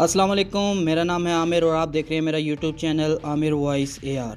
अस्सलाम वालेकुम, मेरा नाम है आमिर और आप देख रहे हैं मेरा YouTube channel Aamir voice AR।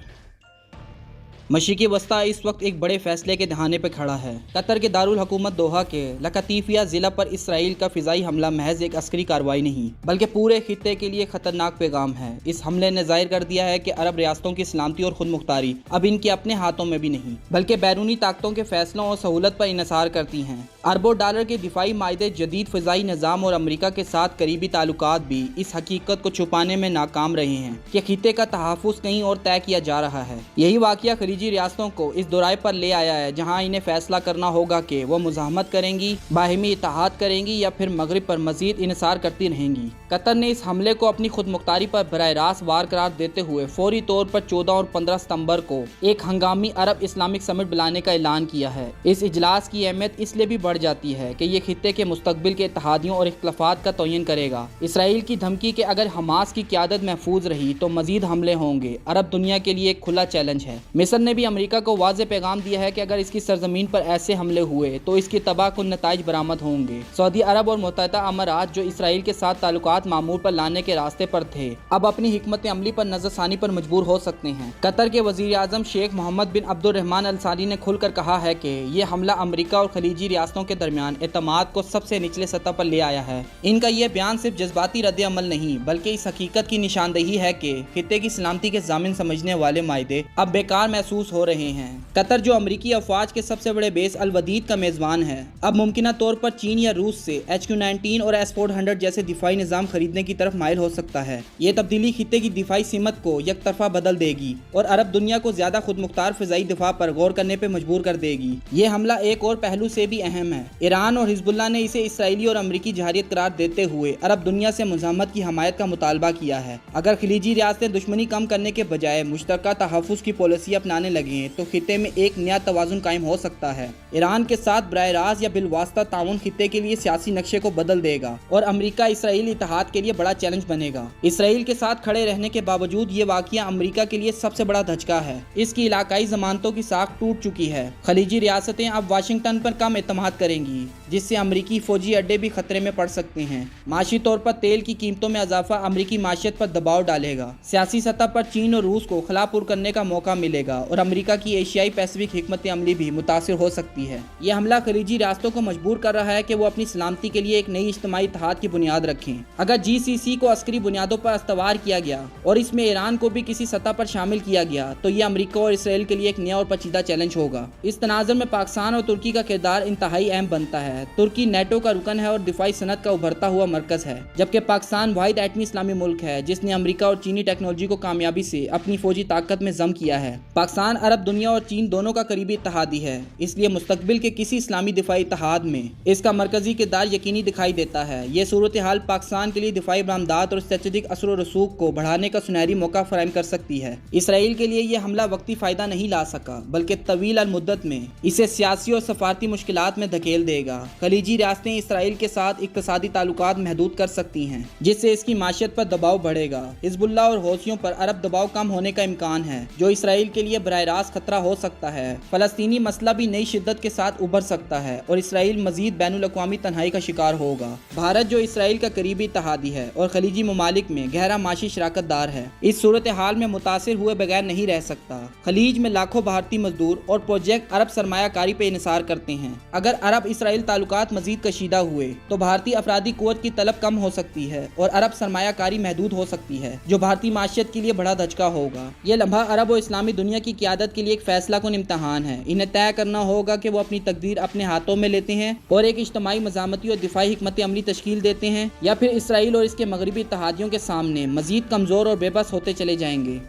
मशरिकी वस्ता इस वक्त एक बड़े फैसले के दहाने पर खड़ा है। कतर के दारुल हुकूमत दोहा के लकतीफिया ज़िला पर इसराइल का फ़िज़ाई हमला महज एक अस्करी कार्रवाई नहीं बल्कि पूरे खित्ते के लिए ख़तरनाक पैगाम है। इस हमले ने ज़ाहिर कर दिया है कि अरब रियासतों की सलामती और खुद मुख्तारी अब इनके अपने हाथों में भी नहीं बल्कि बैरूनी ताकतों के फैसलों और सहूलत पर इन्हिसार करती हैं। अरबों डॉलर के दिफाई मायदे, जदीद फ़िज़ाई निज़ाम और अमरीका के साथ करीबी ताल्लुकात भी इस हकीकत को छुपाने में नाकाम रहे हैं कि खित्ते का तहफ़्फ़ुज़ कहीं और तय किया जा रहा है। यही वाक़या खलीजी रियासतों को इस दौराए पर ले आया है जहां इन्हें फैसला करना होगा कि वो मुज़ाहमत करेंगी, बाहिमी इत्तेहाद करेंगी या फिर मगरिब पर मज़ीद इन्हिसार करती रहेंगी। कतर ने इस हमले को अपनी खुद मुख्तारी पर बराह रास्त वार करार देते हुए फौरी तौर पर 14 और 15 सितंबर को एक हंगामी अरब इस्लामिक समिट बुलाने का ऐलान किया है। इस इजलास की अहमियत इसलिए भी बढ़ जाती है कि ये खित्ते के मुस्तकबिल के इत्तेहादियों और इख्तलाफात का तयन करेगा। इसराइल की धमकी कि अगर हमास की क़यादत महफूज रही तो मजीद हमले होंगे अरब दुनिया के लिए एक खुला चैलेंज है। मिस्र ने भी अमरीका को वाज़ेह पैगाम दिया है कि अगर इसकी सरजमीन पर ऐसे हमले हुए तो इसकी तबाहकुन नताइज बरामद होंगे। सऊदी अरब और मुत्तहदा अमारात जो इसराइल के साथ ताल्लुकात मामूर पर लाने के रास्ते पर थे, अब अपनी हिकमत अमली पर नजरसानी पर मजबूर हो सकते हैं। कतर के वज़ीर आज़म शेख मोहम्मद बिन अब्दुर्रहमान अल सानी ने खुलकर कहा है कि ये हमला अमरीका और खलीजी रियासतों के दरमियान एतमाद को सबसे निचले सतह पर ले आया है। इनका यह बयान सिर्फ जज्बाती रद्द अमल नहीं बल्कि इस हकीकत की निशानदेही है कि खित्ते की सलामती के ज़ामिन समझने वाले मायदे अब बेकार महसूस हो रहे हैं। कतर जो अमरीकी अफवाज के सबसे बड़े बेस अल वदीद का मेज़बान है, अब मुमकिना तौर पर चीन या रूस से HQ-19 और S-400 जैसे दिफाई निज़ाम खरीदने की तरफ माइल हो सकता है। ये तब्दीली खित्ते की दिफाई सीमत को यकतरफा बदल देगी और अरब दुनिया को ज़्यादा खुद मुख्तार फ़िज़ाई दिफा पर गौर करने पर मजबूर कर देगी। ये हमला एक और पहलू से भी अहम है। ईरान और हिजबुल्लाह ने इसे इसराइली और अमरीकी जहारियत करार देते हुए अरब दुनिया से मुज़ाहमत की हमायत का मुतालबा किया है। अगर खलीजी रियासतें दुश्मनी कम करने के बजाय मुश्तरका तहफ़्फ़ुज़ की पॉलिसी अपनाने लगें तो खित्ते में एक नया तवाज़ुन कायम हो सकता है। ईरान के साथ बराह रास्त या बिलवास्ता ताउन खित्ते के लिए सियासी नक्शे को बदल देगा और अमरीका इसराइल इत्तेहाद के लिए बड़ा चैलेंज बनेगा। इसराइल के साथ खड़े रहने के बावजूद ये वाक़या अमरीका के लिए सबसे बड़ा धचका है। इसकी इलाकाई ज़मानतों की साख टूट चुकी है। खलीजी रियासतें अब वाशिंगटन पर कम एतमाद करेंगी जिससे अमरीकी फौजी अड्डे भी खतरे में पड़ सकते हैं। माशी तौर पर तेल की कीमतों में इजाफा अमरीकी माशियत पर दबाव डालेगा। सियासी सतह पर चीन और रूस को खिलापुर करने का मौका मिलेगा और अमरीका की एशियाई पैसिफिक हिकमत अमली भी मुतासिर हो सकती है। यह हमला खलीजी रियासतों को मजबूर कर रहा है कि वो अपनी सलामती के लिए एक नई इज्तिमाई इत्तेहाद की बुनियाद रखें। अगर GCC को अस्करी बुनियादों पर अस्तवार किया गया और इसमें ईरान को भी किसी सतह पर शामिल किया गया तो यह अमरीका और इसराइल के लिए एक नया और पेचीदा चैलेंज होगा। इस तनाज़ुर में पाकिस्तान और तुर्की का किरदार इंतहाई अहम बनता है। तुर्की नेटो का रुकन है और दिफाई सनत का उभरता हुआ मरकज है, जबकि पाकिस्तान वाहिद एटमी इस्लामी मुल्क है जिसने अमरीका और चीनी टेक्नोलॉजी को कामयाबी से अपनी फौजी ताकत में जम किया है। पाकिस्तान अरब दुनिया और चीन दोनों का करीबी इत्तेहादी है, इसलिए मुस्तकबिल के किसी इस्लामी दिफाई इत्तेहाद में इसका मरकजी किरदार यकीनी दिखाई देता है। ये सूरत हाल पाकिस्तान के लिए दिफाई बरामदात और स्ट्रेटेजिक असर व रसूख को बढ़ाने का सुनहरी मौका फराहम कर सकती है। इसराइल के लिए यह हमला वक्ती फ़ायदा नहीं ला सका बल्कि तवील अल मुद्दत में इसे सियासी और सफारती मुश्किलात में धकेल देगा। खलीजी रियासतें इसराइल के साथ इक्तसादी ताल्लुकात महदूद कर सकती हैं जिससे इसकी माशियत पर दबाव बढ़ेगा। हिजबुल्लाह और हौसियों पर अरब दबाव कम होने का इम्कान है जो इसराइल के लिए बराह रास्त खतरा हो सकता है। फलस्तीनी मसला भी नई शिद्दत के साथ उभर सकता है और इसराइल मजीद बैनुल अक़वामी तन्हाई का शिकार होगा। भारत जो इसराइल का करीबी इत्तेहादी है और खलीजी ममालिक में गहरा माशी शराकत दार है, इस सूरत हाल में मुतासिर हुए बगैर नहीं रह सकता। खलीज में लाखों भारतीय मजदूर और प्रोजेक्ट अरब सरमायाकारी पे इन्हिसार करते हैं। अगर अरब इसराइल ताल्लुकात मजीद कशीदा हुए तो भारतीय अफरादी कुव्वत की तलब कम हो सकती है और अरब सरमायाकारी महदूद हो सकती है जो भारतीय माशियत के लिए बड़ा धचका होगा। यह लम्हा अरब और इस्लामी दुनिया की क़यादत के लिए एक फैसला कुन इम्तहान है। इन्हें तय करना होगा कि वो अपनी तकदीर अपने हाथों में लेते हैं और एक इज्तिमाई मज़ामती और दिफाई हिकमत अमली तश्कील देते हैं या फिर इसराइल और इसके मगरबी इत्तेहादियों के सामने मजीद कमज़ोर और बेबस होते चले जाएंगे।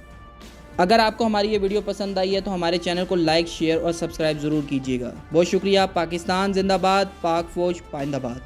अगर आपको हमारी ये वीडियो पसंद आई है तो हमारे चैनल को लाइक, शेयर और सब्सक्राइब ज़रूर कीजिएगा। बहुत शुक्रिया। पाकिस्तान जिंदाबाद, पाक फौज पाइंदाबाद।